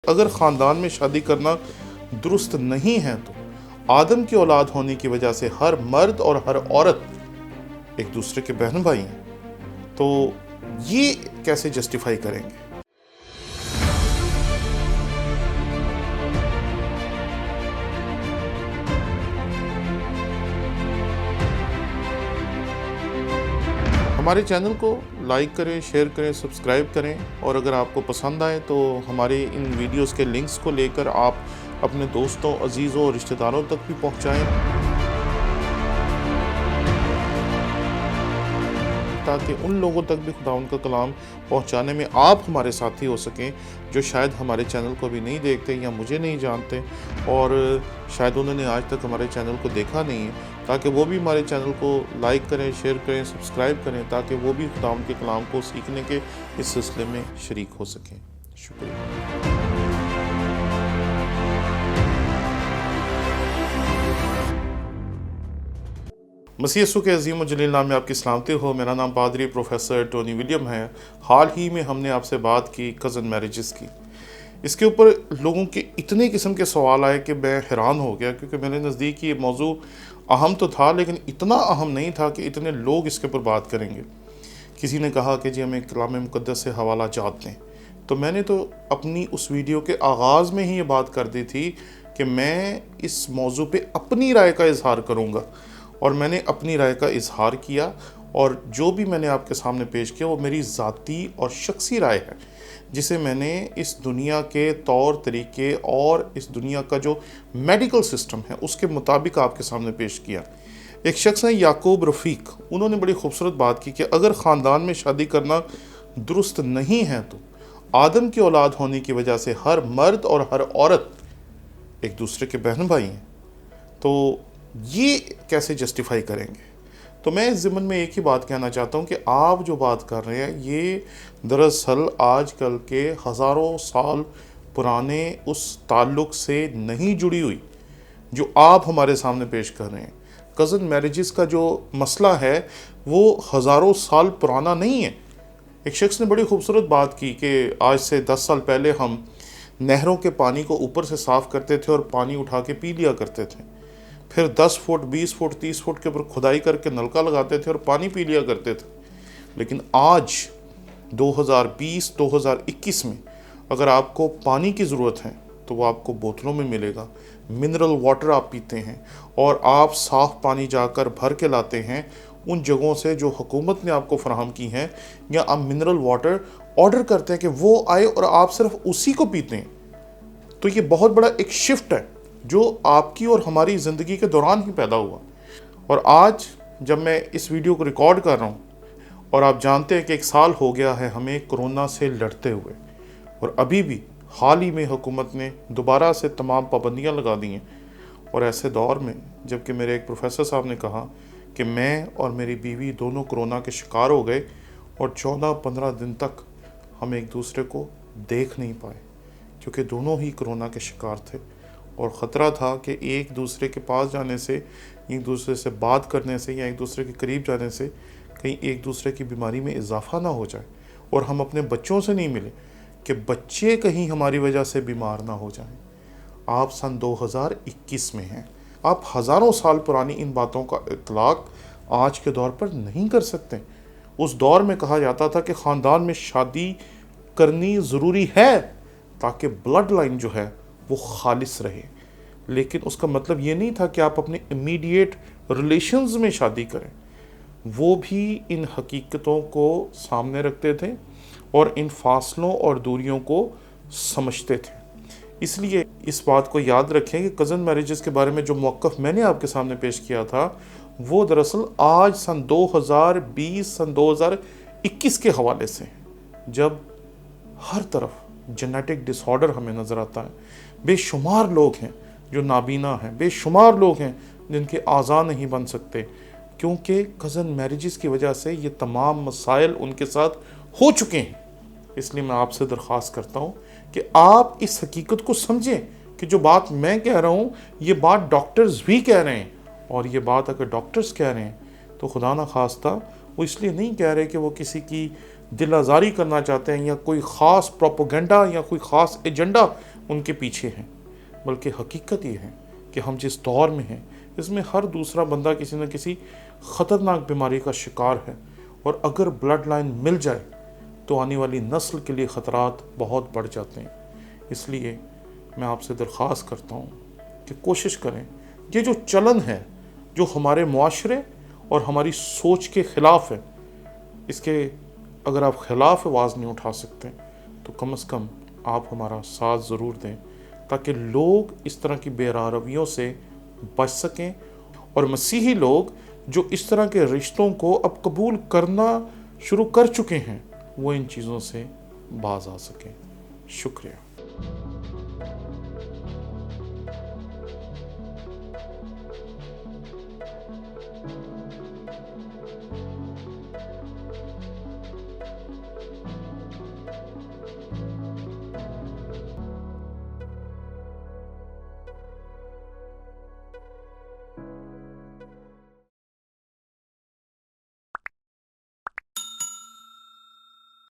اگر خاندان میں شادی کرنا درست نہیں ہے تو آدم کی اولاد ہونے کی وجہ سے ہر مرد اور ہر عورت ایک دوسرے کے بہن بھائی ہیں، تو یہ کیسے جسٹیفائی کریں گے؟ ہمارے چینل کو لائک کریں، شیئر کریں، سبسکرائب کریں، اور اگر آپ کو پسند آئے تو ہمارے ان ویڈیوز کے لنکس کو لے کر آپ اپنے دوستوں، عزیزوں اور رشتہ داروں تک بھی پہنچائیں، تاکہ ان لوگوں تک بھی خدا ان کا کلام پہنچانے میں آپ ہمارے ساتھی ہو سکیں جو شاید ہمارے چینل کو بھی نہیں دیکھتے یا مجھے نہیں جانتے، اور شاید انہوں نے آج تک ہمارے چینل کو دیکھا نہیں ہے، تاکہ وہ بھی ہمارے چینل کو لائک کریں، شیئر کریں، سبسکرائب کریں، تاکہ وہ بھی خدا ان کے کلام کو سیکھنے کے اس سلسلے میں شریک ہو سکیں۔ شکریہ۔ مسیح یسوع کے عظیم و جلیل نام میں آپ کی سلامتی ہو۔ میرا نام پادری پروفیسر ٹونی ولیم ہے۔ حال ہی میں ہم نے آپ سے بات کی کزن میرجز کی۔ اس کے اوپر لوگوں کے اتنے قسم کے سوال آئے کہ میں حیران ہو گیا، کیونکہ میرے نزدیک یہ موضوع اہم تو تھا لیکن اتنا اہم نہیں تھا کہ اتنے لوگ اس کے اوپر بات کریں گے۔ کسی نے کہا کہ جی ہمیں کلام مقدس سے حوالہ جات دیں، تو میں نے تو اپنی اس ویڈیو کے آغاز میں ہی یہ بات کر دی تھی کہ میں اس موضوع پہ اپنی رائے کا اظہار کروں گا، اور میں نے اپنی رائے کا اظہار کیا، اور جو بھی میں نے آپ کے سامنے پیش کیا وہ میری ذاتی اور شخصی رائے ہے، جسے میں نے اس دنیا کے طور طریقے اور اس دنیا کا جو میڈیکل سسٹم ہے اس کے مطابق آپ کے سامنے پیش کیا۔ ایک شخص ہیں یعقوب رفیق، انہوں نے بڑی خوبصورت بات کی کہ اگر خاندان میں شادی کرنا درست نہیں ہے تو آدم کی اولاد ہونے کی وجہ سے ہر مرد اور ہر عورت ایک دوسرے کے بہن بھائی ہیں، تو یہ کیسے جسٹیفائی کریں گے؟ تو میں اس ضمن میں ایک ہی بات کہنا چاہتا ہوں کہ آپ جو بات کر رہے ہیں یہ دراصل آج کل کے ہزاروں سال پرانے اس تعلق سے نہیں جڑی ہوئی جو آپ ہمارے سامنے پیش کر رہے ہیں۔ کزن میرجز کا جو مسئلہ ہے وہ ہزاروں سال پرانا نہیں ہے۔ ایک شخص نے بڑی خوبصورت بات کی کہ آج سے 10 سال پہلے ہم نہروں کے پانی کو اوپر سے صاف کرتے تھے اور پانی اٹھا کے پی لیا کرتے تھے، پھر 10 فٹ 20 فٹ 30 فٹ کے اوپر کھدائی کر کے نلکا لگاتے تھے اور پانی پی لیا کرتے تھے۔ لیکن آج 2020 2021 میں اگر آپ کو پانی کی ضرورت ہے تو وہ آپ کو بوتلوں میں ملے گا، منرل واٹر آپ پیتے ہیں، اور آپ صاف پانی جا کر بھر کے لاتے ہیں ان جگہوں سے جو حکومت نے آپ کو فراہم کی ہیں، یا آپ منرل واٹر آرڈر کرتے ہیں کہ وہ آئے اور آپ صرف اسی کو پیتے ہیں۔ تو یہ بہت بڑا ایک شفٹ ہے جو آپ کی اور ہماری زندگی کے دوران ہی پیدا ہوا، اور آج جب میں اس ویڈیو کو ریکارڈ کر رہا ہوں اور آپ جانتے ہیں کہ 1 سال ہو گیا ہے ہمیں کرونا سے لڑتے ہوئے، اور ابھی بھی حال ہی میں حکومت نے دوبارہ سے تمام پابندیاں لگا دی ہیں، اور ایسے دور میں جب کہ میرے ایک پروفیسر صاحب نے کہا کہ میں اور میری بیوی دونوں کرونا کے شکار ہو گئے اور 14-15 دن تک ہم ایک دوسرے کو دیکھ نہیں پائے، کیونکہ دونوں ہی کرونا کے شکار تھے، اور خطرہ تھا کہ ایک دوسرے کے پاس جانے سے، ایک دوسرے سے بات کرنے سے یا ایک دوسرے کے قریب جانے سے کہیں ایک دوسرے کی بیماری میں اضافہ نہ ہو جائے، اور ہم اپنے بچوں سے نہیں ملے کہ بچے کہیں ہماری وجہ سے بیمار نہ ہو جائیں۔ آپ سن 2021 میں ہیں، آپ ہزاروں سال پرانی ان باتوں کا اطلاق آج کے دور پر نہیں کر سکتے۔ اس دور میں کہا جاتا تھا کہ خاندان میں شادی کرنی ضروری ہے تاکہ بلڈ لائن جو ہے وہ خالص رہے، لیکن اس کا مطلب یہ نہیں تھا کہ آپ اپنے امیڈیٹ ریلیشنز میں شادی کریں۔ وہ بھی ان حقیقتوں کو سامنے رکھتے تھے اور ان فاصلوں اور دوریوں کو سمجھتے تھے۔ اس لیے اس بات کو یاد رکھیں کہ کزن میرجز کے بارے میں جو موقف میں نے آپ کے سامنے پیش کیا تھا وہ دراصل آج سن 2020 سن 2021 کے حوالے سے، جب ہر طرف جینیٹک ڈس آرڈر ہمیں نظر آتا ہے، بے شمار لوگ ہیں جو نابینا ہیں، بے شمار لوگ ہیں جن کے اعضاء نہیں بن سکتے، کیونکہ کزن میرجز کی وجہ سے یہ تمام مسائل ان کے ساتھ ہو چکے ہیں۔ اس لیے میں آپ سے درخواست کرتا ہوں کہ آپ اس حقیقت کو سمجھیں کہ جو بات میں کہہ رہا ہوں یہ بات ڈاکٹرز بھی کہہ رہے ہیں، اور یہ بات اگر ڈاکٹرز کہہ رہے ہیں تو خدا نہ خواستہ وہ اس لیے نہیں کہہ رہے کہ وہ کسی کی دل آزاری کرنا چاہتے ہیں یا کوئی خاص پروپیگنڈا یا کوئی خاص ایجنڈا ان کے پیچھے ہیں، بلکہ حقیقت یہ ہے کہ ہم جس دور میں ہیں اس میں ہر دوسرا بندہ کسی نہ کسی خطرناک بیماری کا شکار ہے، اور اگر بلڈ لائن مل جائے تو آنے والی نسل کے لیے خطرات بہت بڑھ جاتے ہیں۔ اس لیے میں آپ سے درخواست کرتا ہوں کہ کوشش کریں، یہ جو چلن ہے جو ہمارے معاشرے اور ہماری سوچ کے خلاف ہے، اس کے اگر آپ خلاف آواز نہیں اٹھا سکتے تو کم از کم آپ ہمارا ساتھ ضرور دیں، تاکہ لوگ اس طرح کی بے رویوں سے بچ سکیں، اور مسیحی لوگ جو اس طرح کے رشتوں کو اب قبول کرنا شروع کر چکے ہیں وہ ان چیزوں سے باز آ سکیں۔ شکریہ۔